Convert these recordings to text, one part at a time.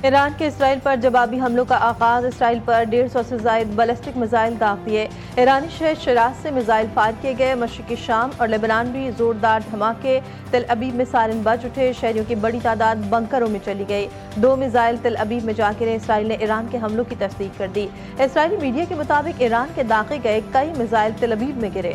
ایران کے اسرائیل پر جوابی حملوں کا آغاز، اسرائیل پر 150 سے زائد بیلسٹک میزائل داغ دیے، ایرانی شہر شراز سے میزائل فائر کیے گئے، مشرقی شام اور لبنان بھی زوردار دھماکے، تل ابیب میں سائرن بج اٹھے، شہریوں کی بڑی تعداد بنکروں میں چلی گئی، 2 میزائل تل ابیب میں جا گرے، اسرائیل نے ایران کے حملوں کی تصدیق کر دی، اسرائیلی میڈیا کے مطابق ایران کے داغے گئے کئی میزائل تل ابیب میں گرے۔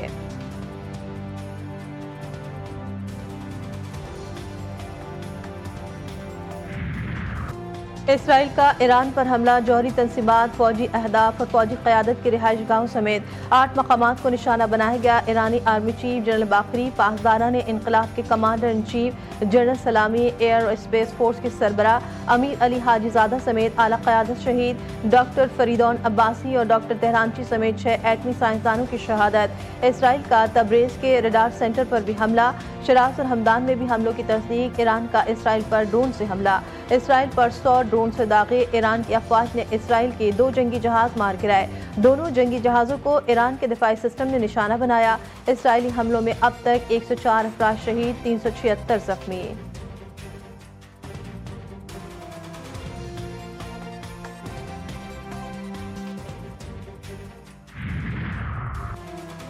اسرائیل کا ایران پر حملہ، جوہری تنصیبات، فوجی اہداف اور فوجی قیادت کے رہائش گاہوں سمیت 8 مقامات کو نشانہ بنایا گیا۔ ایرانی آرمی چیف جنرل باقری، پاسداران انقلاب کے commander in chief general Salami, air اور اسپیس فورس کے سربراہ امیر علی حاجی زادہ سمیت اعلیٰ قیادت شہید، ڈاکٹر فریدون عباسی اور ڈاکٹر تہرانچی سمیت 6 ایٹمی سائنسدانوں کی شہادت۔ اسرائیل کا تبریز کے ریڈار سینٹر پر بھی حملہ، شراز اور ہمدان میں بھی حملوں کی تصدیق۔ ایران کا اسرائیل پر ڈرون سے حملہ، اسرائیل پر 100 ڈرون سے داغے، ایران کی افواج نے اسرائیل کے 2 جنگی جہاز مار گرائے، دونوں جنگی جہازوں کو ایران کے دفاعی سسٹم نے نشانہ بنایا۔ اسرائیلی حملوں میں اب تک 104 افراد شہید، 376 زخمی۔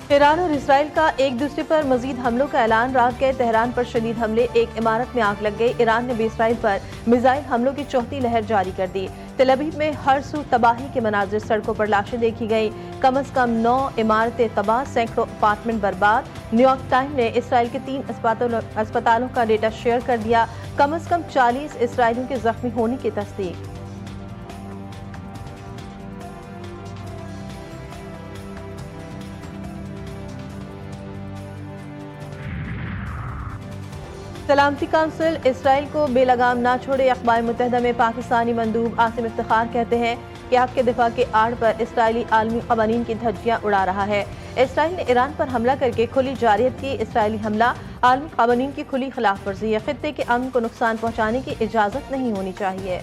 ایران اور اسرائیل کا ایک دوسرے پر مزید حملوں کا اعلان، رات گئے تہران پر شدید حملے، ایک عمارت میں آگ لگ گئی، ایران نے بھی اسرائیل پر میزائل حملوں کی چوتھی لہر جاری کر دی، تل ابیب میں ہر سو تباہی کے مناظر، سڑکوں پر لاشیں دیکھی گئی، کم از کم 9 عمارتیں تباہ، سینکڑوں اپارٹمنٹ برباد۔ نیو یارک ٹائم نے اسرائیل کے 3 اسپتالوں کا ڈیٹا شیئر کر دیا، کم از کم 40 اسرائیلیوں کے زخمی ہونے کی تصدیق۔ سلامتی کونسل اسرائیل کو بے لگام نہ چھوڑے، اقوام متحدہ میں پاکستانی مندوب عاصم افتخار کہتے ہیں کہ حق کے دفاع کے آڑ پر اسرائیلی عالمی قوانین کی دھجیاں اڑا رہا ہے۔ اسرائیل نے ایران پر حملہ کر کے کھلی جارحیت کی، اسرائیلی حملہ عالمی قوانین کی کھلی خلاف ورزی ہے، خطے کے امن کو نقصان پہنچانے کی اجازت نہیں ہونی چاہیے۔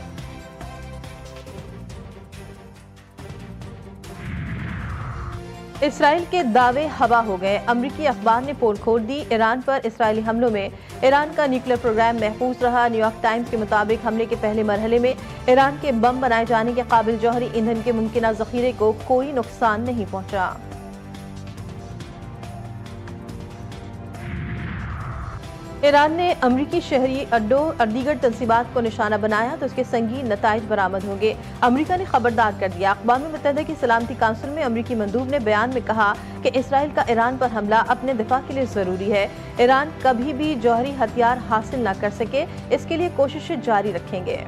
اسرائیل کے دعوے ہوا ہو گئے، امریکی اخبار نے پول کھول دی، ایران پر اسرائیلی حملوں میں ایران کا نیوکلیر پروگرام محفوظ رہا۔ نیو یارک ٹائمز کے مطابق حملے کے پہلے مرحلے میں ایران کے بم بنائے جانے کے قابل جوہری ایندھن کے ممکنہ ذخیرے کو کوئی نقصان نہیں پہنچا۔ ایران نے امریکی شہری اڈوں اور دیگر تنصیبات کو نشانہ بنایا تو اس کے سنگین نتائج برآمد ہوں گے، امریکہ نے خبردار کر دیا۔ اقوام متحدہ کی سلامتی کونسل میں امریکی مندوب نے بیان میں کہا کہ اسرائیل کا ایران پر حملہ اپنے دفاع کے لیے ضروری ہے، ایران کبھی بھی جوہری ہتھیار حاصل نہ کر سکے، اس کے لیے کوششیں جاری رکھیں گے۔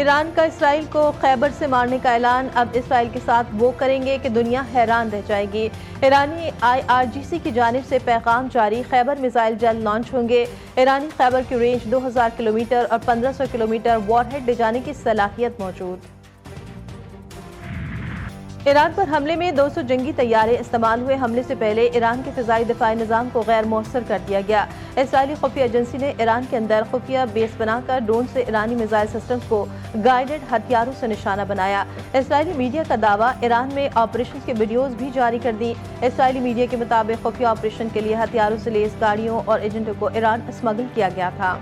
ایران کا اسرائیل کو خیبر سے مارنے کا اعلان، اب اسرائیل کے ساتھ وہ کریں گے کہ دنیا حیران رہ جائے گی۔ ایرانی IRGC کی جانب سے پیغام جاری، خیبر میزائل جلد لانچ ہوں گے، ایرانی خیبر کی رینج 2000 کلومیٹر اور 1500 کلومیٹر، وار ہیڈ لے جانے کی صلاحیت موجود۔ ایران پر حملے میں 200 جنگی طیارے استعمال ہوئے، حملے سے پہلے ایران کے فضائی دفاعی نظام کو غیر مؤثر کر دیا گیا۔ اسرائیلی خفیہ ایجنسی نے ایران کے اندر خفیہ بیس بنا کر ڈرون سے ایرانی میزائل سسٹمز کو گائیڈڈ ہتھیاروں سے نشانہ بنایا۔ اسرائیلی میڈیا کا دعویٰ، ایران میں آپریشنز کے ویڈیوز بھی جاری کر دی۔ اسرائیلی میڈیا کے مطابق خفیہ آپریشن کے لیے ہتھیاروں سے لیس گاڑیوں اور ایجنٹوں کو ایران اسمگل کیا گیا تھا۔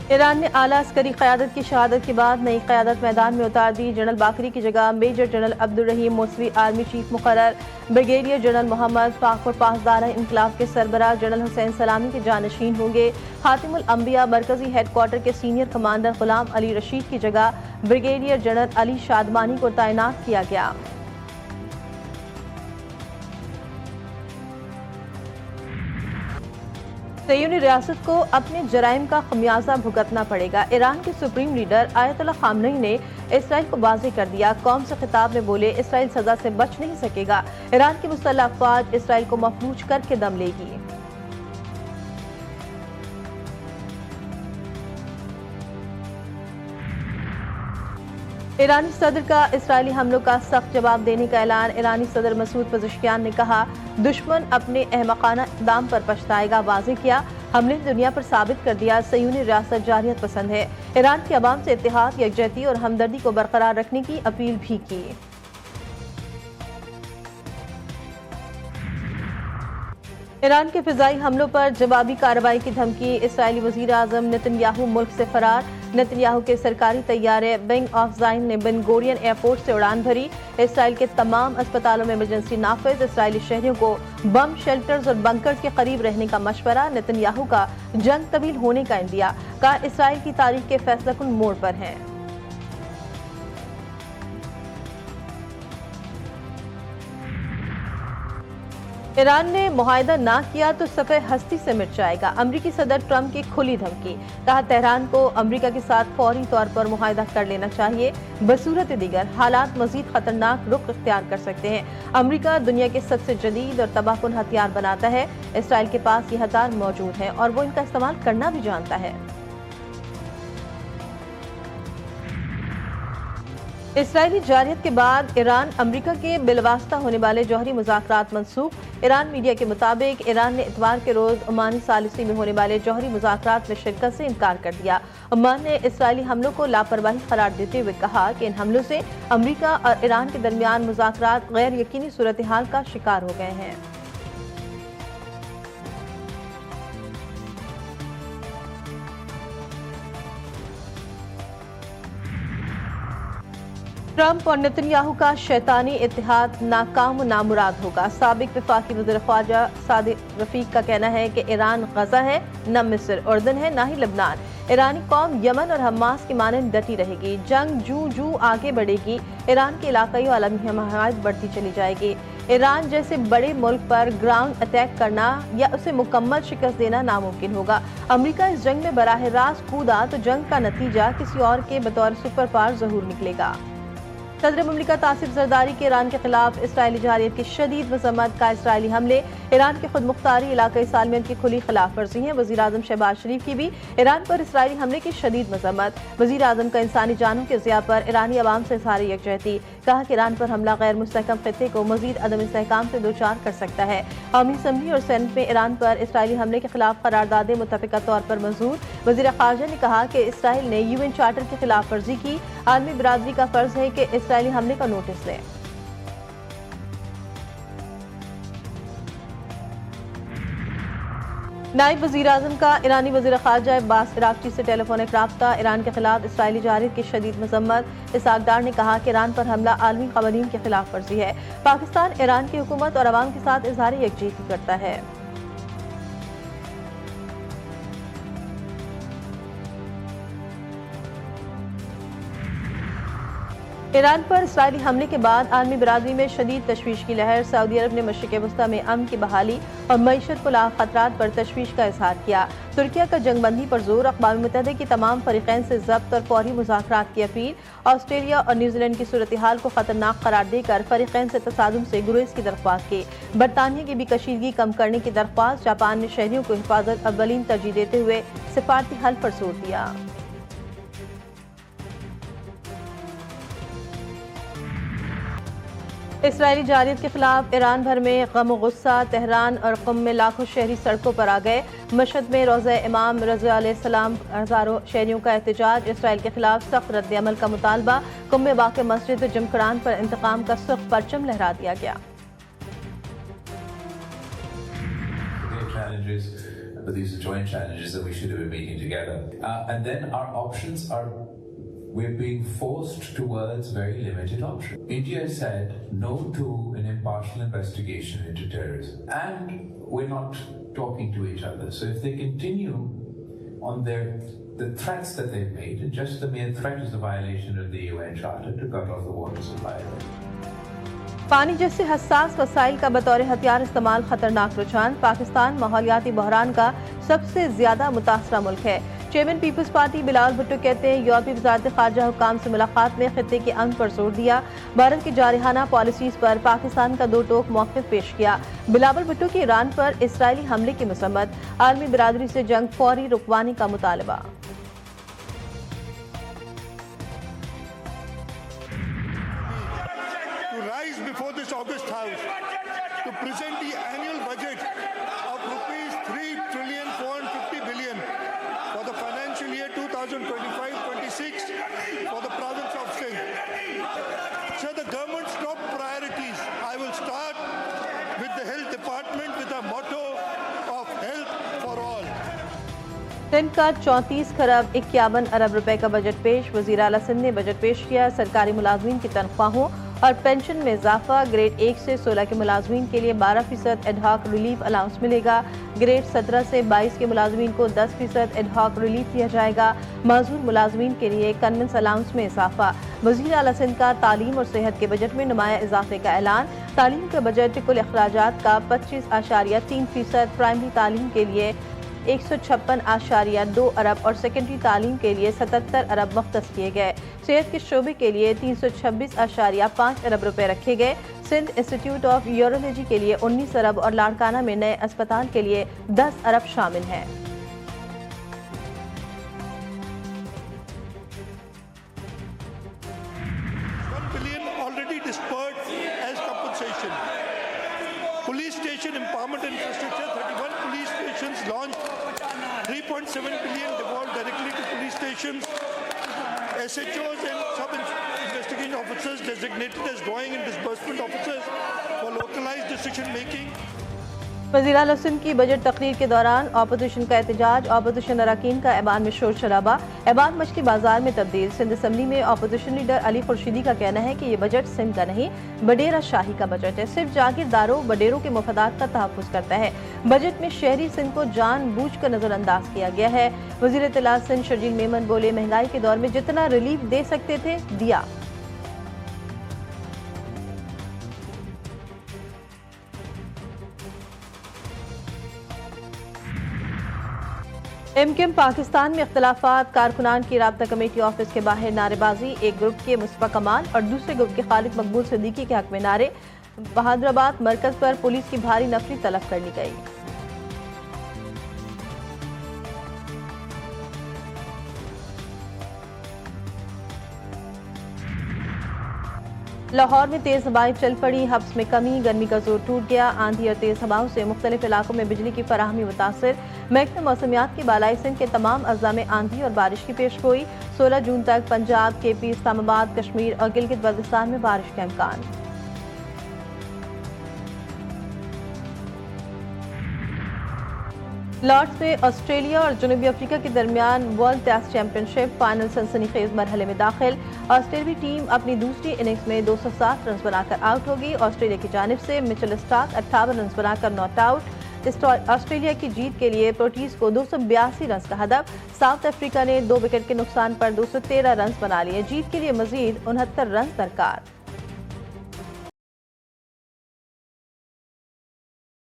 ایران نے اعلیٰ عسکری قیادت کی شہادت کے بعد نئی قیادت میدان میں اتار دی، جنرل باقری کی جگہ major general Abdolrahim Mousavi army chief مقرر، بریگیڈیئر جنرل محمد فاخر پاسداران انقلاب کے سربراہ جنرل حسین سلامی کے جانشین ہوں گے، خاتم الانبیاء مرکزی ہیڈ کوارٹر کے سینئر کمانڈر غلام علی رشید کی جگہ بریگیڈیئر جنرل علی شادمانی کو تعینات کیا گیا۔ صہیونی ریاست کو اپنے جرائم کا خمیازہ بھگتنا پڑے گا، ایران کے سپریم لیڈر آیت اللہ خامنئی نے اسرائیل کو واضح کر دیا، قوم سے خطاب میں بولے اسرائیل سزا سے بچ نہیں سکے گا، ایران کی مسلح افواج اسرائیل کو مفلوج کر کے دم لے گی۔ ایرانی صدر کا اسرائیلی حملوں کا سخت جواب دینے کا اعلان، ایرانی صدر مسعود پزشکیان نے کہا دشمن اپنے احمقانہ اقدام پر پچھتائے گا، واضح کیا हमले ने दुनिया पर साबित कर दिया सयूनी रियासत जारियत पसंद है। ईरान के अवाम से इत्तेहाद, यकजहती और हमदर्दी को बरकरार रखने की अपील भी की। ईरान के फिजाई हमलों पर जवाबी कार्रवाई की धमकी। इसराइली वजीर आजम नेतन्याहू मुल्क से फरार। नेतन्याहू के सरकारी तैयारे विंग ऑफ ज़ाइन ने बेन गुरियन एयरपोर्ट से उड़ान भरी। इसराइल के तमाम अस्पतालों में इमरजेंसी नाफिज। इसराइली शहरियों को बम शेल्टर्स और बंकर्स के करीब रहने का मशवरा। नेतन्याहू का जंग तवील होने का इंदिया। कहा इसराइल की तारीख के फैसलाकुन मोड़ पर है। ईरान ने मुआहदा ना किया तो सफ़े हस्ती से मिट जाएगा। अमरीकी सदर ट्रंप की खुली धमकी। कहा तेहरान को अमरीका के साथ फौरी तौर पर मुआहदा कर लेना चाहिए। बसूरत दीगर हालात मजीद खतरनाक रुख इख्तियार कर सकते हैं। अमरीका दुनिया के सबसे जदीद और तबाहकुन हथियार बनाता है। इसराइल के पास ये हथियार मौजूद हैं और वो इनका इस्तेमाल करना भी जानता है। इसराइली जारियत के बाद ईरान अमरीका के बिलवास्ता होने वाले जौहरी मुज़ाकरात मंसूख। ईरान मीडिया के मुताबिक ईरान ने इतवार के रोज ओमानी सालिसी में होने वाले जौहरी मुज़ाकरात में शिरकत से इनकार कर दिया। ओमान ने इसराइली हमलों को लापरवाही करार देते हुए कहा कि इन हमलों से अमरीका और ईरान के दरमियान मुज़ाकरात गैर यकीनी सूरत हाल का शिकार हो गए हैं। ट्रंप और नेतन्याहू का शैतानी इत्तेहाद नाकाम नामुराद होगा। साबिक वफाकी वज़ीर ख्वाजा सादिक रफीक का कहना है कि ईरान गजा है, न मिस्र, उर्दन है, न ही लबनान। ईरानी कौम यमन और हमास की मानंद डटी रहेगी। जंग जू आगे बढ़ेगी। ईरान के इलाकाई और आलमी हमायत बढ़ती चली जाएगी। ईरान जैसे बड़े मुल्क पर ग्राउंड अटैक करना या उसे मुकम्मल शिकस्त देना नामुमकिन होगा। अमरीका इस जंग में बराह रास्त कूदा तो जंग का नतीजा किसी और के बतौर सुपर पावर जहूर निकलेगा। सदर मुमलिकत आसिफ जरदारी के ईरान के खिलाफ इसराइली जारियत की शदीद मजम्मत। का इसराइली हमले ईरान के खुद मुख्तारी इलाकाई सालमियत की खुली खिलाफ वर्जी है। वज़ीर आज़म शहबाज शरीफ की भी ईरान पर इसराइली हमले की शदीद मजम्मत। वज़ीर आज़म का इंसानी जानों के ज़िया पर ईरानी अवाम से इज़हार यकजहती। कहा कि ईरान पर हमला गैर मुस्तहकम खित्ते को मजीद अदम इस्तेहकाम से दोचार कर सकता है। कौमी असम्बली और सेनेट में ईरान पर इसराइली हमले के खिलाफ करारदादें मुत्तफ़िक़ा तौर पर मंजूर। वज़ीर ख़ारजा ने कहा कि इसराइल ने UN चार्टर की खिलाफ वर्जी की। आलमी बरादरी का फर्ज है कि इसराइली हमले का नोटिस लें। नायब वज़ीर आज़म का ईरानी वज़ीर ख़ारजा अब्बास इराक़ची से टेलीफोनिक राब्ता। ईरान के खिलाफ इसराइली जारियत की शदीद मजम्मत। इसहाक़ डार ने कहा कि ईरान पर हमला आलमी क़वानीन के खिलाफ वर्जी है। पाकिस्तान ईरान की हुकूमत और अवाम के साथ इज़हार यकजहती करता है। ईरान पर इसराइली हमले के बाद आलमी बरादरी में शदीद तशवीश की लहर। सऊदी अरब ने मशरिक़ वस्ता में अमन की बहाली और मईशत को लाख खतरात पर तशवीश का इजहार किया। तुर्किया का जंगबंदी पर जोर। अक़वाम मुत्तहिदा की तमाम फरीक़ैन से ज़ब्त और फौरी मुज़ाकरात की अपील। ऑस्ट्रेलिया और न्यूजीलैंड की सूरत हाल को खतरनाक करार देकर फरीक़ैन से तसादुम से गुरेज़ की दरख्वास्त की। बरतानिया की भी कशीदगी कम करने की दरख्वास्त। जापान ने शहरियों को हिफाजत अव्वलीन तरजीह देते हुए सिफारती हल पर जोर दिया। इसराइली जारियत के खिलाफ ईरान भर में गम और गुस्सा। तेहरान और क़ुम में लाखों शहरी सड़कों पर आ गए। मशहद में रोज़ा इमाम रज़ा अलैहिस्सलाम हज़ारों शहरियों का एहतजाज। इसराइल के खिलाफ सख्त रद्द अमल का मुतालबा। क़ुम में वाक़ मस्जिद जमकरान पर इंतकाम का सुर्ख परचम लहरा दिया गया। But these are joint challenges that we should have been meeting together. And then our options are, we're being forced towards very limited options. India said no to an impartial investigation into terrorism. And we're not talking to each other. So if they continue on the threats that they've made, and just the mere threat is a violation of the UN Charter to cut off the water supply. पानी जैसे हसास वसाइल का बतौर हथियार इस्तेमाल खतरनाक रुझान। पाकिस्तान माहौलियाती बहरान का सबसे ज्यादा मुतासरा मुल्क है। चेयरमैन पीपल्स पार्टी बिलावल भुट्टो कहते हैं यूरोपीय वज़ारत ख़ारजा हुक्काम से मुलाकात में खित्ते के अमन पर जोर दिया। भारत की जारहाना पॉलिसीज पर पाकिस्तान का दो टोक मौक़िफ़ पेश किया। बिलावल भुट्टो की ईरान पर इसराइली हमले की मसम्मत। आलमी बिरादरी से जंग फौरी रुकवाने का मुतालबा। Rise before this August House to present the annual budget of ₹3,450,000,000 2025-26 for the province of Sindh. So the government's top priorities, I will start with the health department with a motto of health for all. Sindh का 34 खरब 51 अरब रुपए का budget पेश। वज़ीर आला सिंध ने budget पेश किया। सरकारी मुलाजमीन की तनख्वाहों और पेंशन में इजाफा। ग्रेड 1 से 16 के मुलाजमीन के लिए 12% एडहॉक रिलीफ अलाउंस मिलेगा। ग्रेड 17 से 22 के मुलाजमीन को 10% एडहॉक रिलीफ दिया जाएगा। मजदूर मुलाजमीन के लिए कन्वेंस अलाउंस में इजाफा। वज़ीर आला सिंध का तालीम और सेहत के बजट में नुमाया इजाफे का ऐलान। तालीम के बजट कुल अखराजात का 25.3%। प्राइमरी तालीम के लिए 156.2 अरब और सेकेंडरी तालीम के लिए 77 अरब मुख्तस किए गए। सेहत के शोबे के लिए 326.5 अरब रुपए रखे गए। सिंध इंस्टीट्यूट ऑफ यूरोलॉजी के लिए 19 अरब और लाड़काना में नए अस्पताल के लिए 10 अरब शामिल हैं। $1 billion already dispersed as compensation. Police station empowerment infrastructure, 31 police stations launched, 3.7 billion devolved directly to police stations. SHOs and sub-investigation officers designated as drawing and disbursement officers for localized decision making. वज़ीर आला सिंध की budget तकरीर के दौरान opposition का एहतजाज। Opposition अरकान का ऐवान में शोर शराबा। ऐवान मछली बाजार में तब्दील। सिंध असम्बली में अपोजिशन लीडर अली खुर्शीदी का कहना है कि ये बजट सिंध का नहीं बडेरा शाही का बजट है। सिर्फ जागीरदारों बडेरों के मफादात का तहफ़्फ़ुज़ करता है। बजट में शहरी सिंध को जानबूझ कर नज़रअंदाज किया गया है। वज़ीर इत्तलात सिंध शर्जील मेमन बोले, महंगाई के दौर में जितना रिलीफ दे सकते थे दिया। एमकेएम पाकिस्तान में इख्तिलाफात। कारकुनान की राब्ता कमेटी ऑफिस के बाहर नारेबाजी। एक ग्रुप के मुस्तफा कमाल और दूसरे ग्रुप के खालिद मकबूल सिद्दीकी के हक में नारे। बहादुराबाद मरकज पर पुलिस की भारी नफरी तलब कर ली गई। लाहौर में तेज हवाएं चल पड़ी। हब्स में कमी। गर्मी का जोर टूट गया। आंधी और तेज हवाओं से मुख्तलिफ इलाकों में बिजली की फराहमी मुतासिर। महकमे मौसमियात की बालाई सिंध के तमाम अज़ला में आंधी और बारिश की पेश गोई। 16 जून तक पंजाब, केपी, इस्लामाबाद, कश्मीर और गिलगित बल्तिस्तान में बारिश का इम्कान। लॉर्ड्स में ऑस्ट्रेलिया और जनूबी अफ्रीका के दरमियान वर्ल्ड टेस्ट चैंपियनशिप फाइनल सनसनीखेज मरहले में दाखिल। ऑस्ट्रेलियाई टीम अपनी दूसरी इनिंग्स में 207 रन बनाकर आउट होगी। ऑस्ट्रेलिया की जानिब से मिचेल स्टार्क 58 रन बनाकर नॉट आउट। ऑस्ट्रेलिया की जीत के लिए प्रोटीज को 282 रन का हदफ। साउथ अफ्रीका ने 2 विकेट के नुकसान पर 213 रन बना लिए। जीत के लिए मजीद 69 रन दरकार।